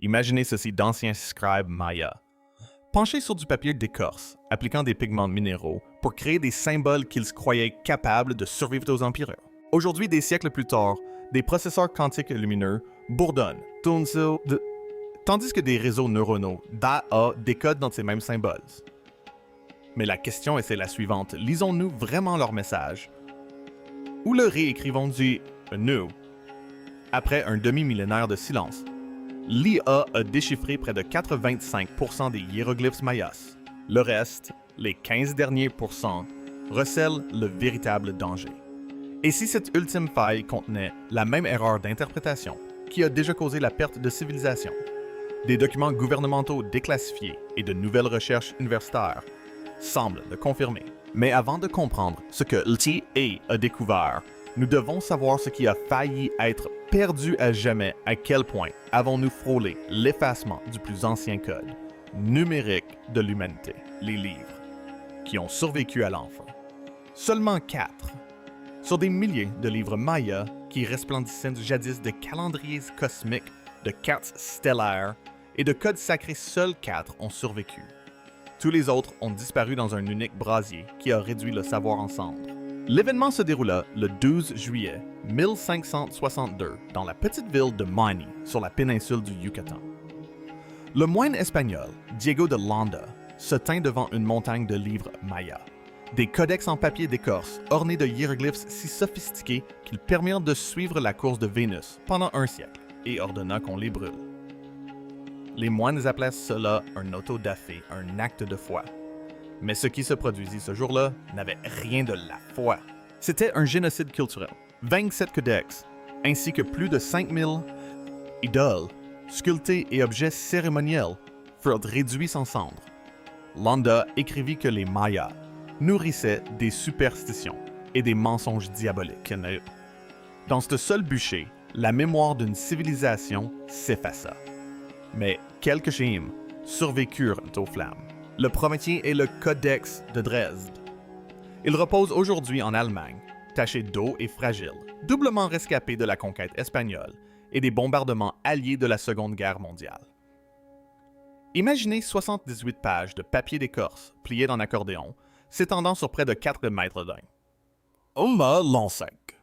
Imaginez ceci d'anciens scribes mayas. Penchés sur du papier d'écorce, appliquant des pigments minéraux pour créer des symboles qu'ils croyaient capables de survivre aux empires. Aujourd'hui, des siècles plus tard, des processeurs quantiques lumineux bourdonnent, tandis que des réseaux neuronaux d'AA décodent dans ces mêmes symboles. Mais la question est la suivante, lisons-nous vraiment leur message? Ou le réécrivons-nous après un demi-millénaire de silence? L'IA a déchiffré près de 85% des hiéroglyphes mayas. Le reste, les 15 derniers pourcents, recèlent le véritable danger. Et si cette ultime faille contenait la même erreur d'interprétation qui a déjà causé la perte de civilisation, des documents gouvernementaux déclassifiés et de nouvelles recherches universitaires semblent le confirmer. Mais avant de comprendre ce que l'IA a découvert, nous devons savoir ce qui a failli être perdu à jamais, à quel point avons-nous frôlé l'effacement du plus ancien code numérique de l'humanité, les livres, qui ont survécu à l'enfant. Seulement 4 sur des milliers de livres mayas qui resplendissaient jadis de calendriers cosmiques, de cartes stellaires et de codes sacrés, seuls 4 ont survécu. Tous les autres ont disparu dans un unique brasier qui a réduit le savoir en cendres. L'événement se déroula le 12 juillet 1562 dans la petite ville de Mani, sur la péninsule du Yucatan. Le moine espagnol Diego de Landa se tint devant une montagne de livres mayas, des codex en papier d'écorce ornés de hiéroglyphes si sophistiqués qu'ils permirent de suivre la course de Vénus pendant un siècle et ordonna qu'on les brûle. Les moines appelaient cela un auto-da-fé, un acte de foi. Mais ce qui se produisit ce jour-là n'avait rien de la foi. C'était un génocide culturel. 27 codex, ainsi que plus de 5000 idoles, sculptés et objets cérémoniels furent réduits en cendres. Landa écrivit que les Mayas nourrissaient des superstitions et des mensonges diaboliques. Dans ce seul bûcher, la mémoire d'une civilisation s'effaça. Mais quelques schimes survécurent aux flammes. Le premier est le Codex de Dresde. Il repose aujourd'hui en Allemagne, taché d'eau et fragile, doublement rescapé de la conquête espagnole et des bombardements alliés de la Seconde Guerre mondiale. Imaginez 78 pages de papier d'écorce pliées en accordéon, s'étendant sur près de 4 mètres d'un. Oma Lansec.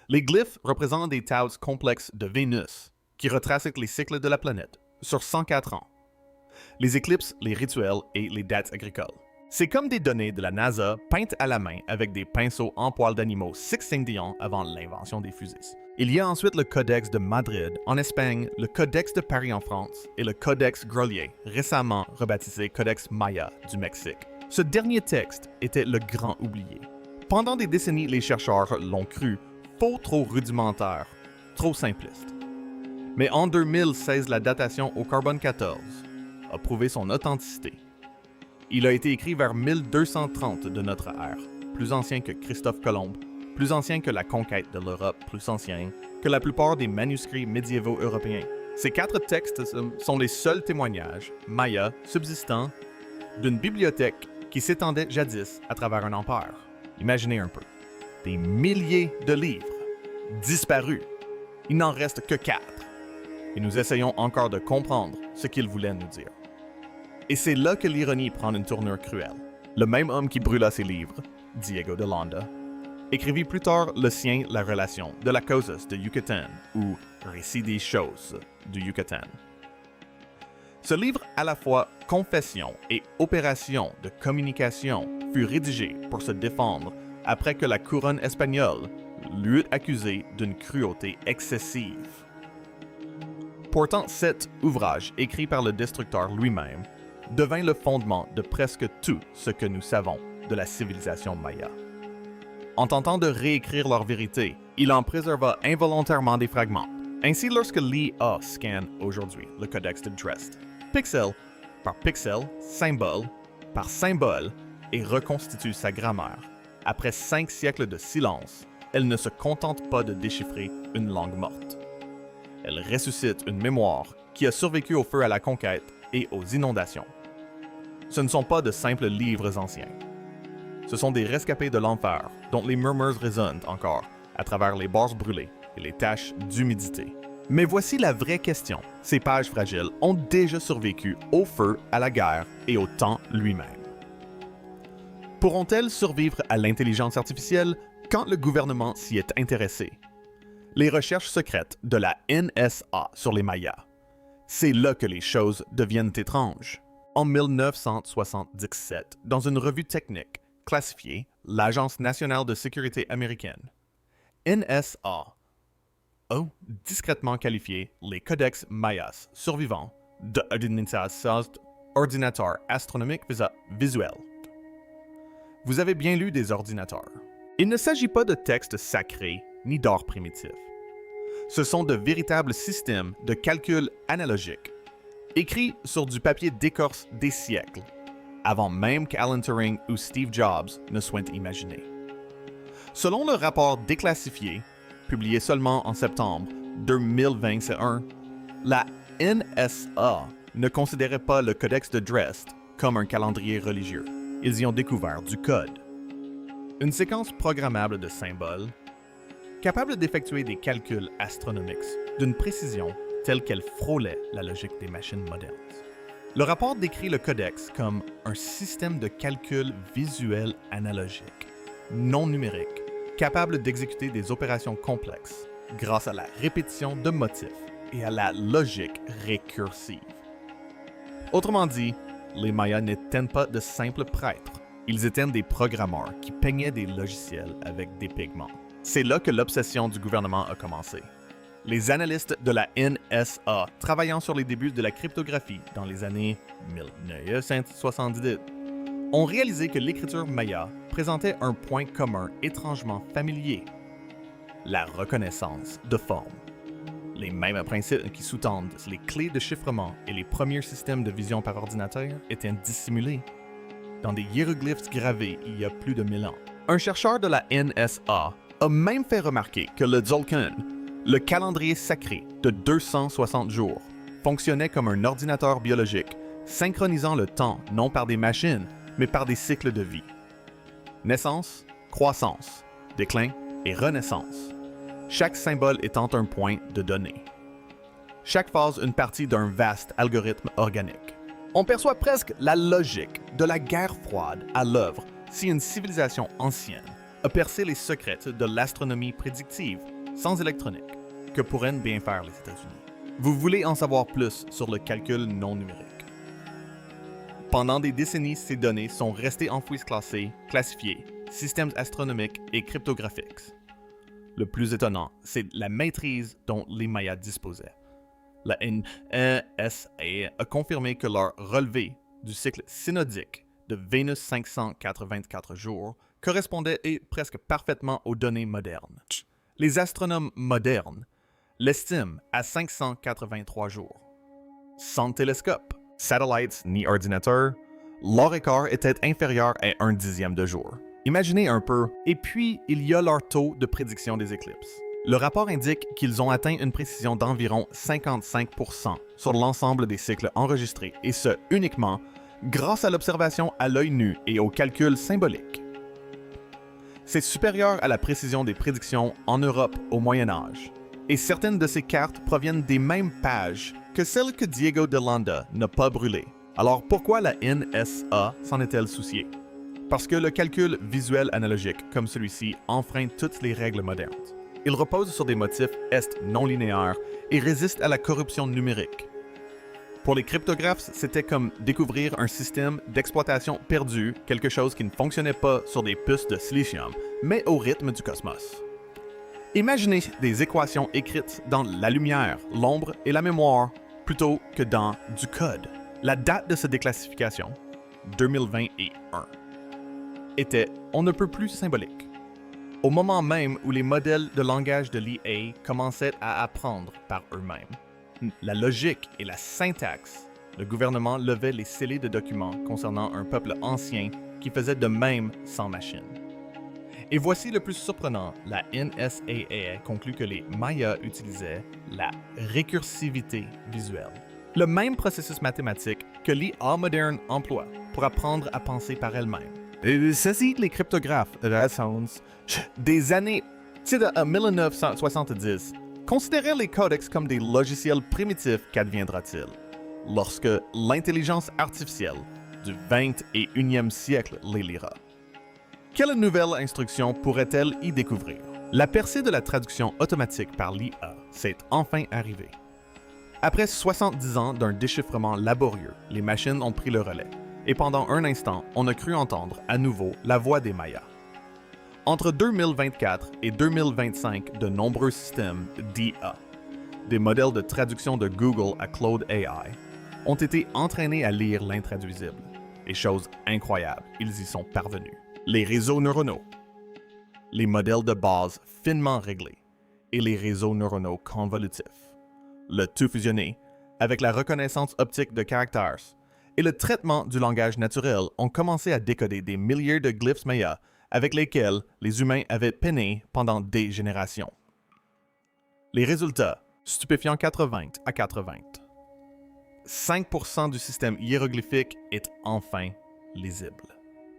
Les glyphes représentent des taus complexes de Vénus, qui retracent les cycles de la planète, sur 104 ans. Les éclipses, les rituels et les dates agricoles. C'est comme des données de la NASA peintes à la main avec des pinceaux en poils d'animaux 600 ans avant l'invention des fusées. Il y a ensuite le Codex de Madrid en Espagne, le Codex de Paris en France et le Codex Grolier, récemment rebaptisé Codex Maya du Mexique. Ce dernier texte était le grand oublié. Pendant des décennies, les chercheurs l'ont cru trop rudimentaire, trop simpliste. Mais en 2016, la datation au carbone 14 a prouvé son authenticité. Il a été écrit vers 1230 de notre ère, plus ancien que Christophe Colomb, plus ancien que la conquête de l'Europe, plus ancien que la plupart des manuscrits médiévaux européens. Ces 4 textes sont les seuls témoignages mayas subsistants d'une bibliothèque qui s'étendait jadis à travers un empire. Imaginez un peu. Des milliers de livres disparus. Il n'en reste que 4. Et nous essayons encore de comprendre ce qu'il voulait nous dire. Et c'est là que l'ironie prend une tournure cruelle. Le même homme qui brûla ses livres, Diego de Landa, écrivit plus tard le sien, La relation de la cosas de Yucatan, ou Récit des choses du Yucatan. Ce livre, à la fois confession et opération de communication, fut rédigé pour se défendre après que la couronne espagnole l'eut accusé d'une cruauté excessive. Pourtant, cet ouvrage, écrit par le destructeur lui-même, devint le fondement de presque tout ce que nous savons de la civilisation maya. En tentant de réécrire leur vérité, il en préserva involontairement des fragments. Ainsi, lorsque l'IA scanne aujourd'hui le Codex de Dresde, pixel par pixel, symbole par symbole, et reconstitue sa grammaire, après 5 siècles de silence, elle ne se contente pas de déchiffrer une langue morte. Elle ressuscite une mémoire qui a survécu au feu à la conquête et aux inondations. Ce ne sont pas de simples livres anciens. Ce sont des rescapés de l'enfer dont les murmures résonnent encore à travers les barres brûlées et les taches d'humidité. Mais voici la vraie question. Ces pages fragiles ont déjà survécu au feu, à la guerre et au temps lui-même. Pourront-elles survivre à l'intelligence artificielle quand le gouvernement s'y est intéressé? Les recherches secrètes de la NSA sur les Mayas. C'est là que les choses deviennent étranges. En 1977, dans une revue technique classifiée, l'Agence nationale de sécurité américaine, NSA, a discrètement qualifié les codex mayas survivants d'ordinateurs astronomiques visuels. Vous avez bien lu des ordinateurs. Il ne s'agit pas de textes sacrés ni d'or primitif. Ce sont de véritables systèmes de calcul analogiques, écrits sur du papier d'écorce des siècles, avant même qu'Alan Turing ou Steve Jobs ne soient imaginés. Selon le rapport déclassifié, publié seulement en septembre 2021, la NSA ne considérait pas le Codex de Dresde comme un calendrier religieux. Ils y ont découvert du code. Une séquence programmable de symboles, capable d'effectuer des calculs astronomiques d'une précision telle qu'elle frôlait la logique des machines modernes. Le rapport décrit le codex comme un système de calcul visuel analogique, non numérique, capable d'exécuter des opérations complexes grâce à la répétition de motifs et à la logique récursive. Autrement dit, les Mayas n'étaient pas de simples prêtres, ils étaient des programmeurs qui peignaient des logiciels avec des pigments. C'est là que l'obsession du gouvernement a commencé. Les analystes de la NSA, travaillant sur les débuts de la cryptographie dans les années 1970, ont réalisé que l'écriture maya présentait un point commun étrangement familier: la reconnaissance de forme. Les mêmes principes qui sous-tendent les clés de chiffrement et les premiers systèmes de vision par ordinateur étaient dissimulés dans des hiéroglyphes gravés il y a plus de 1000 ans. Un chercheur de la NSA a même fait remarquer que le Tzolk'in, le calendrier sacré de 260 jours, fonctionnait comme un ordinateur biologique, synchronisant le temps non par des machines, mais par des cycles de vie. Naissance, croissance, déclin et renaissance. Chaque symbole étant un point de données. Chaque phase une partie d'un vaste algorithme organique. On perçoit presque la logique de la guerre froide à l'œuvre si une civilisation ancienne a percé les secrets de l'astronomie prédictive, sans électronique, que pourraient bien faire les États-Unis. Vous voulez en savoir plus sur le calcul non numérique. Pendant des décennies, ces données sont restées enfouies classifiées, systèmes astronomiques et cryptographiques. Le plus étonnant, c'est la maîtrise dont les Mayas disposaient. La NSA a confirmé que leur relevé du cycle synodique de Vénus 584 jours correspondait presque parfaitement aux données modernes. Les astronomes modernes l'estiment à 583 jours. Sans télescope, satellites ni ordinateurs, leur écart était inférieur à 1/10 de jour. Imaginez un peu, et puis il y a leur taux de prédiction des éclipses. Le rapport indique qu'ils ont atteint une précision d'environ 55% sur l'ensemble des cycles enregistrés, et ce uniquement grâce à l'observation à l'œil nu et au calcul symbolique. C'est supérieur à la précision des prédictions en Europe au Moyen Âge, et certaines de ces cartes proviennent des mêmes pages que celles que Diego de Landa n'a pas brûlées. Alors pourquoi la NSA s'en est-elle souciée? Parce que le calcul visuel analogique comme celui-ci enfreint toutes les règles modernes. Il repose sur des motifs est non linéaires et résiste à la corruption numérique. Pour les cryptographes, c'était comme découvrir un système d'exploitation perdu, quelque chose qui ne fonctionnait pas sur des puces de silicium, mais au rythme du cosmos. Imaginez des équations écrites dans la lumière, l'ombre et la mémoire, plutôt que dans du code. La date de cette déclassification, 2021, était on ne peut plus symbolique. Au moment même où les modèles de langage de l'IA commençaient à apprendre par eux-mêmes, la logique et la syntaxe, le gouvernement levait les scellés de documents concernant un peuple ancien qui faisait de même sans machine. Et voici le plus surprenant, la NSA conclut que les Mayas utilisaient la récursivité visuelle, le même processus mathématique que l'IA moderne emploie pour apprendre à penser par elle-même. Ceci, les cryptographes des années 1970 Considérer les codex comme des logiciels primitifs, qu'adviendra-t-il lorsque l'intelligence artificielle du 21e siècle les lira? Quelle nouvelle instruction pourrait-elle y découvrir? La percée de la traduction automatique par l'IA s'est enfin arrivée. Après 70 ans d'un déchiffrement laborieux, les machines ont pris le relais, et pendant un instant, on a cru entendre à nouveau la voix des Mayas. Entre 2024 et 2025, de nombreux systèmes d'IA, des modèles de traduction de Google à Claude AI, ont été entraînés à lire l'intraduisible. Et chose incroyable, ils y sont parvenus. Les réseaux neuronaux, les modèles de base finement réglés et les réseaux neuronaux convolutifs. Le tout fusionné avec la reconnaissance optique de caractères et le traitement du langage naturel ont commencé à décoder des milliers de glyphes Maya avec lesquels les humains avaient peiné pendant des générations. Les résultats, stupéfiants 80 à 80. 5% du système hiéroglyphique est enfin lisible.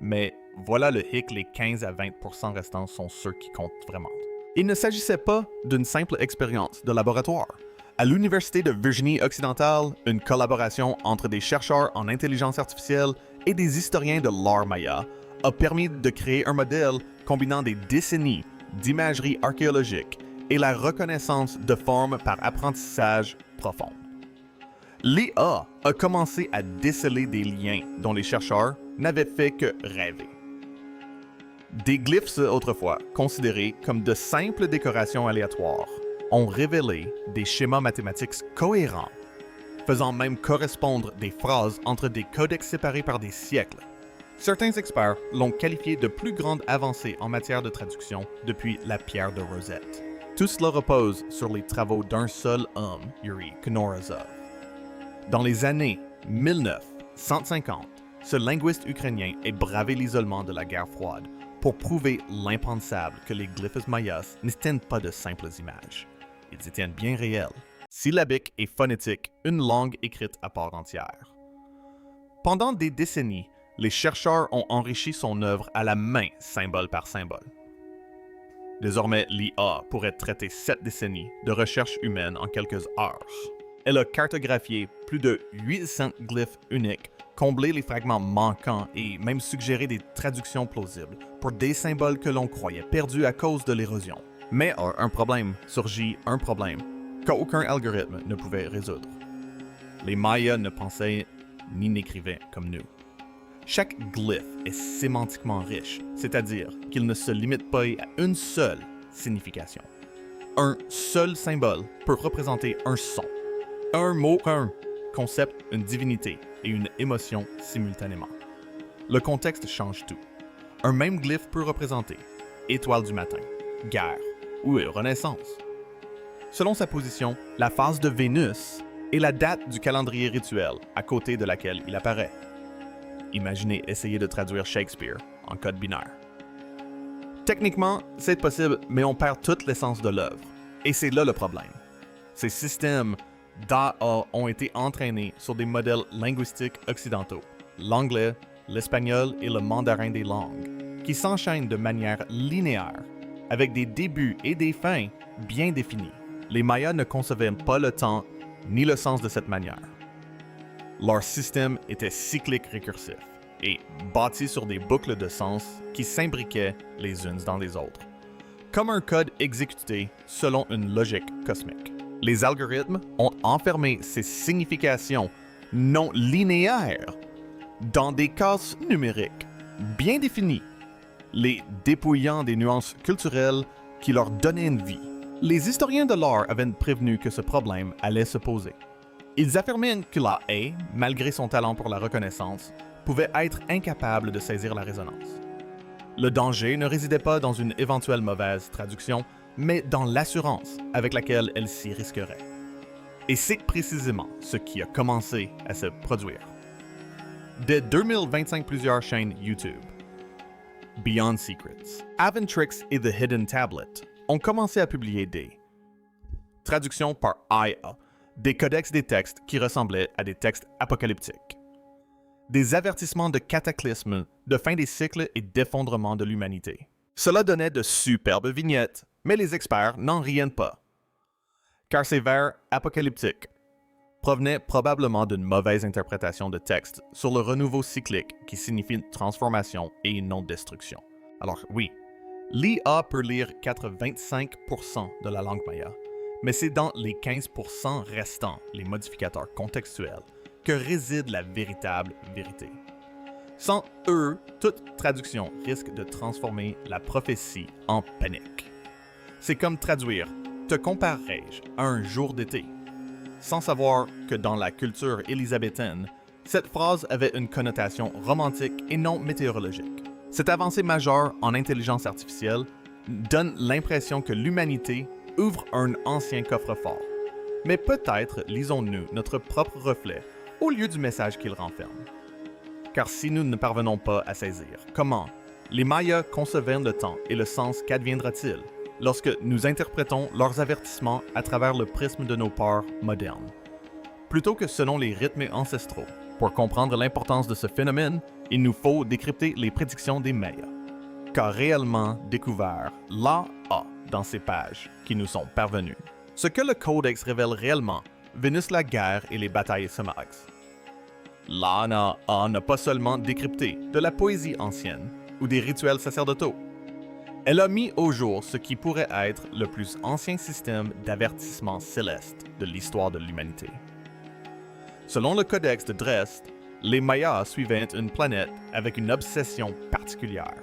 Mais voilà le hic, les 15 à 20% restants sont ceux qui comptent vraiment. Il ne s'agissait pas d'une simple expérience de laboratoire. À l'Université de Virginie-Occidentale, une collaboration entre des chercheurs en intelligence artificielle et des historiens de l'art maya a permis de créer un modèle combinant des décennies d'imagerie archéologique et la reconnaissance de formes par apprentissage profond. L'IA a commencé à déceler des liens dont les chercheurs n'avaient fait que rêver. Des glyphes autrefois considérés comme de simples décorations aléatoires ont révélé des schémas mathématiques cohérents, faisant même correspondre des phrases entre des codex séparés par des siècles. Certains experts l'ont qualifié de plus grande avancée en matière de traduction depuis la pierre de Rosette. Tout cela repose sur les travaux d'un seul homme, Yuri Knorozov. Dans les années 1950, ce linguiste ukrainien a bravé l'isolement de la guerre froide pour prouver l'impensable que les glyphes mayas n'étaient pas de simples images. Ils étaient bien réels, syllabiques et phonétiques, une langue écrite à part entière. Pendant des décennies, les chercheurs ont enrichi son œuvre à la main, symbole par symbole. Désormais, l'IA pourrait traiter 7 décennies de recherche humaine en quelques heures. Elle a cartographié plus de 800 glyphes uniques, comblé les fragments manquants et même suggéré des traductions plausibles pour des symboles que l'on croyait perdus à cause de l'érosion. Mais surgit un problème qu'aucun algorithme ne pouvait résoudre. Les Mayas ne pensaient ni n'écrivaient comme nous. Chaque glyphe est sémantiquement riche, c'est-à-dire qu'il ne se limite pas à une seule signification. Un seul symbole peut représenter un son, un mot, un concept, une divinité et une émotion simultanément. Le contexte change tout. Un même glyphe peut représenter étoile du matin, guerre ou renaissance. Selon sa position, la phase de Vénus est la date du calendrier rituel à côté de laquelle il apparaît. Imaginez essayer de traduire Shakespeare en code binaire. Techniquement, c'est possible, mais on perd toute l'essence de l'œuvre. Et c'est là le problème. Ces systèmes d'IA ont été entraînés sur des modèles linguistiques occidentaux, l'anglais, l'espagnol et le mandarin des langues, qui s'enchaînent de manière linéaire, avec des débuts et des fins bien définis. Les Mayas ne concevaient pas le temps ni le sens de cette manière. Leur système était cyclique récursif et bâti sur des boucles de sens qui s'imbriquaient les unes dans les autres, comme un code exécuté selon une logique cosmique. Les algorithmes ont enfermé ces significations non linéaires dans des cases numériques bien définies, les dépouillant des nuances culturelles qui leur donnaient une vie. Les historiens de l'art avaient prévenu que ce problème allait se poser. Ils affirmaient que la haie, malgré son talent pour la reconnaissance, pouvait être incapable de saisir la résonance. Le danger ne résidait pas dans une éventuelle mauvaise traduction, mais dans l'assurance avec laquelle elle s'y risquerait. Et c'est précisément ce qui a commencé à se produire. Dès 2025, plusieurs chaînes YouTube, Beyond Secrets, Aventrix et The Hidden Tablet ont commencé à publier des traductions par IA, des codex des textes qui ressemblaient à des textes apocalyptiques, des avertissements de cataclysmes, de fin des cycles et d'effondrement de l'humanité. Cela donnait de superbes vignettes, mais les experts n'en riaient pas. car ces vers apocalyptiques provenaient probablement d'une mauvaise interprétation de texte sur le renouveau cyclique qui signifie une transformation et non destruction. Alors oui, l'IA peut lire 85% de la langue maya, mais c'est dans les 15% restants, les modificateurs contextuels, que réside la véritable vérité. Sans eux, toute traduction risque de transformer la prophétie en panique. C'est comme traduire « te comparerai-je à un jour d'été ?» sans savoir que dans la culture élisabéthaine, cette phrase avait une connotation romantique et non météorologique. Cette avancée majeure en intelligence artificielle donne l'impression que l'humanité ouvre un ancien coffre-fort. Mais peut-être lisons-nous notre propre reflet au lieu du message qu'il renferme. Car si nous ne parvenons pas à saisir comment les Mayas concevaient le temps et le sens qu'adviendra-t-il lorsque nous interprétons leurs avertissements à travers le prisme de nos peurs modernes, plutôt que selon les rythmes ancestraux. Pour comprendre l'importance de ce phénomène, il nous faut décrypter les prédictions des Mayas, qu'a réellement découvert l'A dans ces pages qui nous sont parvenues. Ce que le Codex révèle réellement, Vénus la guerre et les batailles Semax. L'A n'a pas seulement décrypté de la poésie ancienne ou des rituels sacerdotaux. Elle a mis au jour ce qui pourrait être le plus ancien système d'avertissement céleste de l'histoire de l'humanité. Selon le Codex de Dresde, les Mayas suivaient une planète avec une obsession particulière.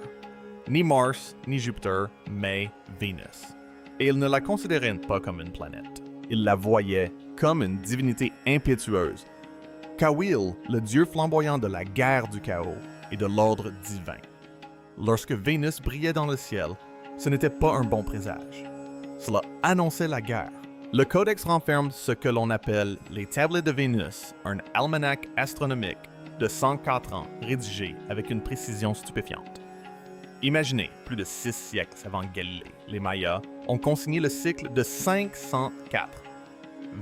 Ni Mars, ni Jupiter, mais Vénus. Et ils ne la considéraient pas comme une planète. Ils la voyaient comme une divinité impétueuse. Kawil, le dieu flamboyant de la guerre du chaos et de l'ordre divin. Lorsque Vénus brillait dans le ciel, ce n'était pas un bon présage. Cela annonçait la guerre. Le Codex renferme ce que l'on appelle les Tablets de Vénus, un almanach astronomique de 104 ans rédigé avec une précision stupéfiante. Imaginez, plus de 6 siècles avant Galilée, les Mayas ont consigné le cycle de 504.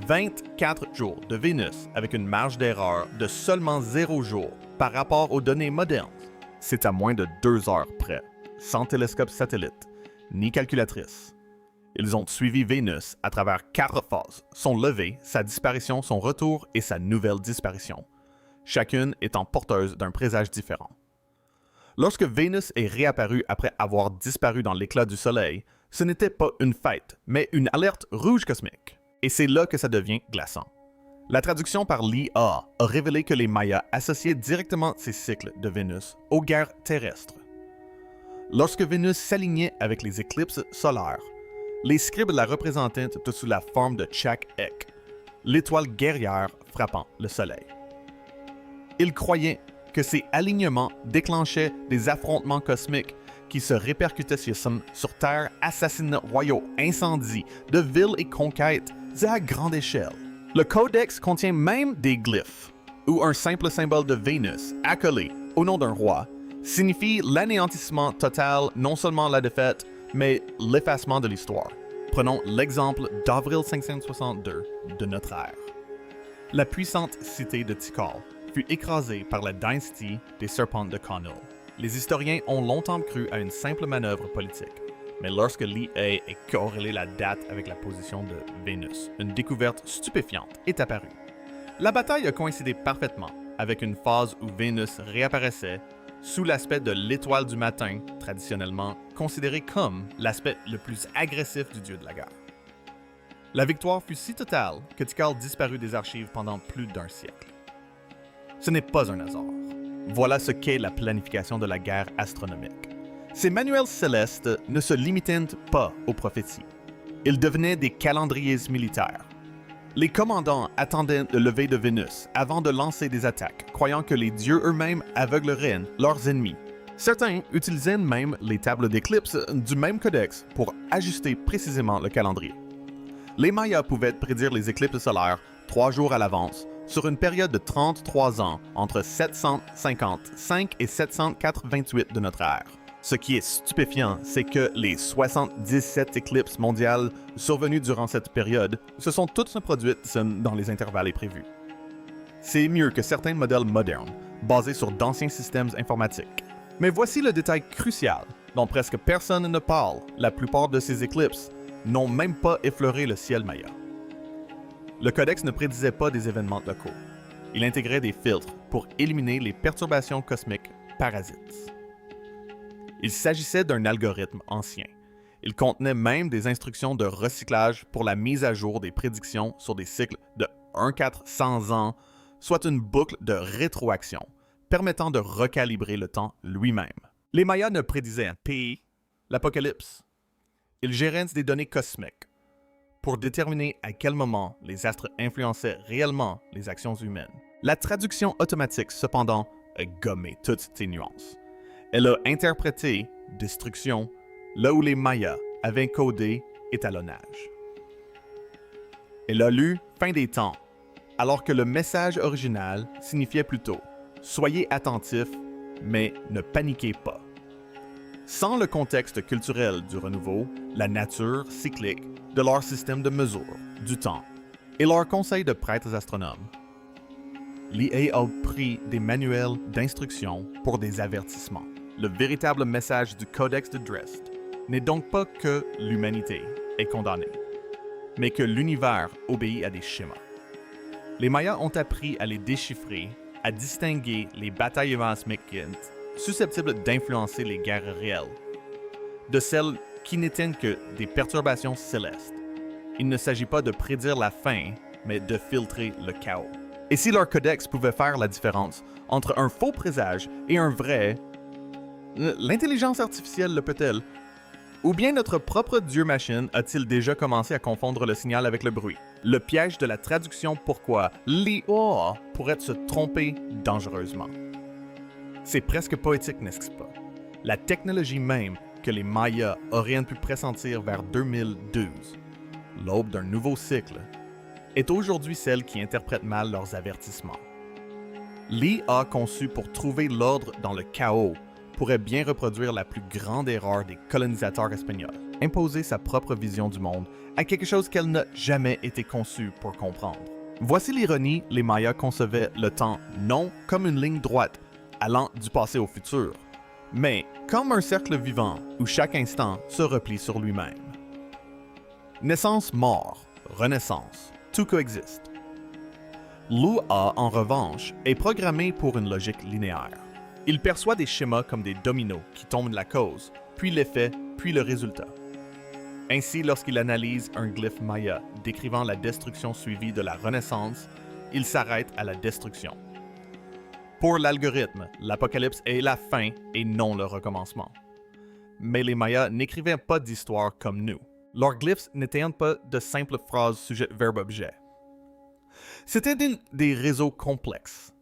24 jours de Vénus avec une marge d'erreur de seulement 0 jours par rapport aux données modernes. C'est à moins de 2 heures près, sans télescope satellite, ni calculatrice. Ils ont suivi Vénus à travers 4 phases, son lever, sa disparition, son retour et sa nouvelle disparition, chacune étant porteuse d'un présage différent. Lorsque Vénus est réapparue après avoir disparu dans l'éclat du soleil, ce n'était pas une fête, mais une alerte rouge cosmique. Et c'est là que ça devient glaçant. La traduction par l'IA a révélé que les Mayas associaient directement ces cycles de Vénus aux guerres terrestres. Lorsque Vénus s'alignait avec les éclipses solaires, les scribes la représentaient sous la forme de Chak-Ek, l'étoile guerrière frappant le soleil. Ils croyaient que ces alignements déclenchaient des affrontements cosmiques qui se répercutaient sur Terre, assassinats royaux, incendies, de villes et conquêtes à grande échelle. Le Codex contient même des glyphes, où un simple symbole de Vénus, accolé au nom d'un roi, signifie l'anéantissement total, non seulement la défaite, mais l'effacement de l'histoire. Prenons l'exemple d'Avril 562 de notre ère. La puissante cité de Tikal fut écrasée par la dynastie des Serpents de Conil. Les historiens ont longtemps cru à une simple manœuvre politique. Mais lorsque l'IA est corrélée la date avec la position de Vénus, une découverte stupéfiante est apparue. La bataille a coïncidé parfaitement avec une phase où Vénus réapparaissait sous l'aspect de l'étoile du matin, traditionnellement considéré comme l'aspect le plus agressif du dieu de la guerre. La victoire fut si totale que Tikal disparut des archives pendant plus d'1 siècle. Ce n'est pas un hasard. Voilà ce qu'est la planification de la guerre astronomique. Ces manuels célestes ne se limitaient pas aux prophéties. Ils devenaient des calendriers militaires. Les commandants attendaient le lever de Vénus avant de lancer des attaques, croyant que les dieux eux-mêmes aveugleraient leurs ennemis. Certains utilisaient même les tables d'éclipse du même codex pour ajuster précisément le calendrier. Les Mayas pouvaient prédire les éclipses solaires 3 jours à l'avance sur une période de 33 ans entre 755 et 788 de notre ère. Ce qui est stupéfiant, c'est que les 77 éclipses mondiales survenues durant cette période se sont toutes produites dans les intervalles prévus. C'est mieux que certains modèles modernes, basés sur d'anciens systèmes informatiques. Mais voici le détail crucial, dont presque personne ne parle. La plupart de ces éclipses n'ont même pas effleuré le ciel maya. Le codex ne prédisait pas des événements locaux. Il intégrait des filtres pour éliminer les perturbations cosmiques parasites. Il s'agissait d'un algorithme ancien. Il contenait même des instructions de recyclage pour la mise à jour des prédictions sur des cycles de 1/400 ans, soit une boucle de rétroaction, permettant de recalibrer le temps lui-même. Les Mayas ne prédisaient un pays, l'apocalypse. Ils géraient des données cosmiques pour déterminer à quel moment les astres influençaient réellement les actions humaines. La traduction automatique, cependant, a gommé toutes ces nuances. Elle a interprété destruction là où les Mayas avaient codé étalonnage. Elle a lu fin des temps, alors que le message original signifiait plutôt « Soyez attentifs, mais ne paniquez pas ». Sans le contexte culturel du renouveau, la nature cyclique de leur système de mesure du temps et leurs conseils de prêtres astronomes, l'IA a pris des manuels d'instruction pour des avertissements. Le véritable message du Codex de Dresde n'est donc pas que l'humanité est condamnée, mais que l'univers obéit à des schémas. Les Mayas ont appris à les déchiffrer, à distinguer les batailles cosmiques susceptibles d'influencer les guerres réelles, de celles qui n'étaient que des perturbations célestes. Il ne s'agit pas de prédire la fin, mais de filtrer le chaos. Et si leur codex pouvait faire la différence entre un faux présage et un vrai, l'intelligence artificielle le peut-elle? Ou bien notre propre Dieu-machine a-t-il déjà commencé à confondre le signal avec le bruit? Le piège de la traduction pourquoi l'IA pourrait se tromper dangereusement. C'est presque poétique, n'est-ce pas? La technologie même que les Mayas auraient pu pressentir vers 2012, l'aube d'un nouveau cycle, est aujourd'hui celle qui interprète mal leurs avertissements. L'IA conçue pour trouver l'ordre dans le chaos pourrait bien reproduire la plus grande erreur des colonisateurs espagnols, imposer sa propre vision du monde à quelque chose qu'elle n'a jamais été conçue pour comprendre. Voici l'ironie, les Mayas concevaient le temps non comme une ligne droite allant du passé au futur, mais comme un cercle vivant où chaque instant se replie sur lui-même. Naissance, mort, renaissance, tout coexiste. L'IA, en revanche, est programmée pour une logique linéaire. Il perçoit des schémas comme des dominos qui tombent de la cause, puis l'effet, puis le résultat. Ainsi, lorsqu'il analyse un glyphe maya décrivant la destruction suivie de la renaissance, il s'arrête à la destruction. Pour l'algorithme, l'apocalypse est la fin et non le recommencement. Mais les Mayas n'écrivaient pas d'histoire comme nous. Leurs glyphes n'étaient pas de simples phrases sujet-verbe-objet. C'étaient des réseaux complexes.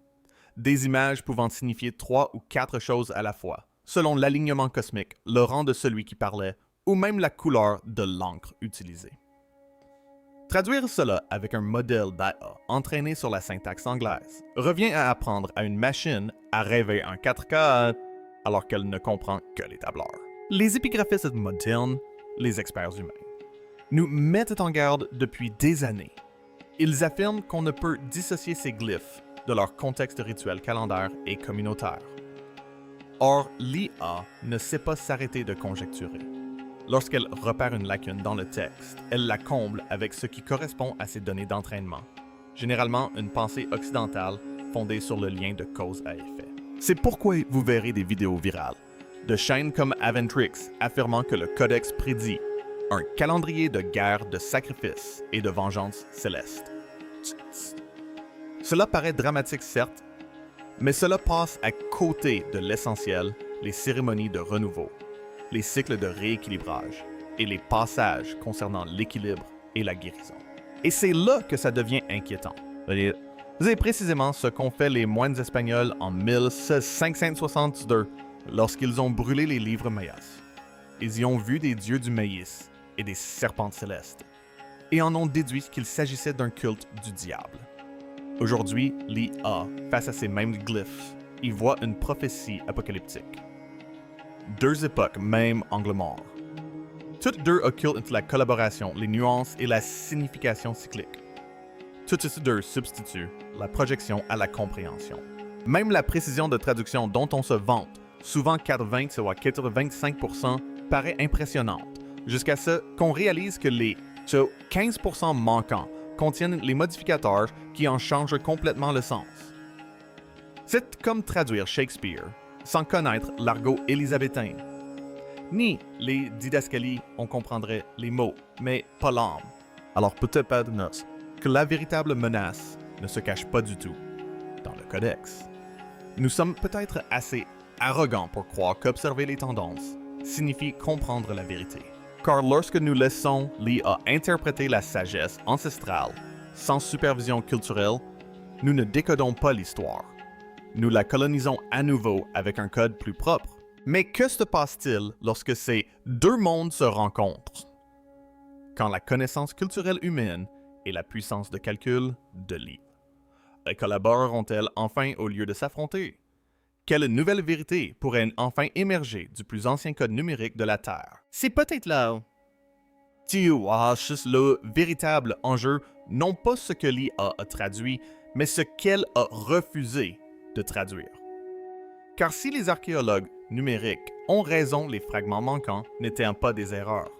Des images pouvant signifier 3 ou 4 choses à la fois, selon l'alignement cosmique, le rang de celui qui parlait, ou même la couleur de l'encre utilisée. Traduire cela avec un modèle d'IA entraîné sur la syntaxe anglaise revient à apprendre à une machine à rêver en 4K alors qu'elle ne comprend que les tableurs. Les épigraphistes modernes, les experts humains, nous mettent en garde depuis des années. Ils affirment qu'on ne peut dissocier ces glyphes de leur contexte rituel calendaire et communautaire. Or, l'IA ne sait pas s'arrêter de conjecturer. Lorsqu'elle repère une lacune dans le texte, elle la comble avec ce qui correspond à ses données d'entraînement, généralement une pensée occidentale fondée sur le lien de cause à effet. C'est pourquoi vous verrez des vidéos virales de chaînes comme Aventrix affirmant que le Codex prédit un calendrier de guerre, de sacrifices et de vengeance céleste. Cela paraît dramatique certes, mais cela passe à côté de l'essentiel, les cérémonies de renouveau, les cycles de rééquilibrage et les passages concernant l'équilibre et la guérison. Et c'est là que ça devient inquiétant. C'est précisément ce qu'ont fait les moines espagnols en 1562 lorsqu'ils ont brûlé les livres mayas. Ils y ont vu des dieux du maïs et des serpentes célestes, et en ont déduit qu'il s'agissait d'un culte du diable. Aujourd'hui, l'IA, face à ces mêmes glyphes, y voit une prophétie apocalyptique. Deux époques, même angle mort. Toutes deux occultent entre la collaboration, les nuances et la signification cyclique. Toutes ces deux substituent la projection à la compréhension. Même la précision de traduction dont on se vante, souvent 80 ou 85%, paraît impressionnante, jusqu'à ce qu'on réalise que les 15% manquants contiennent les modificateurs qui en changent complètement le sens. C'est comme traduire Shakespeare sans connaître l'argot élisabétain. Ni les didascalies, on comprendrait les mots, mais pas l'âme. Alors peut-être pas de noce que la véritable menace ne se cache pas du tout dans le codex. Nous sommes peut-être assez arrogants pour croire qu'observer les tendances signifie comprendre la vérité. Car lorsque nous laissons l'IA interpréter la sagesse ancestrale sans supervision culturelle, nous ne décodons pas l'histoire. Nous la colonisons à nouveau avec un code plus propre. Mais que se passe-t-il lorsque ces deux mondes se rencontrent? Quand la connaissance culturelle humaine et la puissance de calcul de l'IA. Collaboreront-elles enfin au lieu de s'affronter? Quelle nouvelle vérité pourrait enfin émerger du plus ancien code numérique de la Terre? C'est peut-être là. Le véritable enjeu, non pas ce que l'IA a traduit, mais ce qu'elle a refusé de traduire. Car si les archéologues numériques ont raison, les fragments manquants n'étaient pas des erreurs.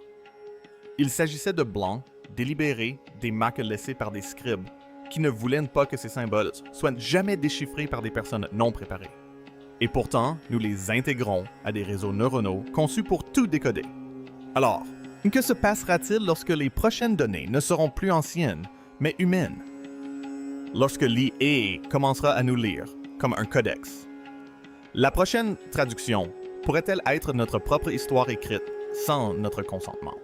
Il s'agissait de blancs, délibérés, des marques laissées par des scribes, qui ne voulaient pas que ces symboles soient jamais déchiffrés par des personnes non préparées. Et pourtant, nous les intégrons à des réseaux neuronaux conçus pour tout décoder. Alors, que se passera-t-il lorsque les prochaines données ne seront plus anciennes, mais humaines? Lorsque l'IA commencera à nous lire, comme un codex. La prochaine traduction pourrait-elle être notre propre histoire écrite sans notre consentement?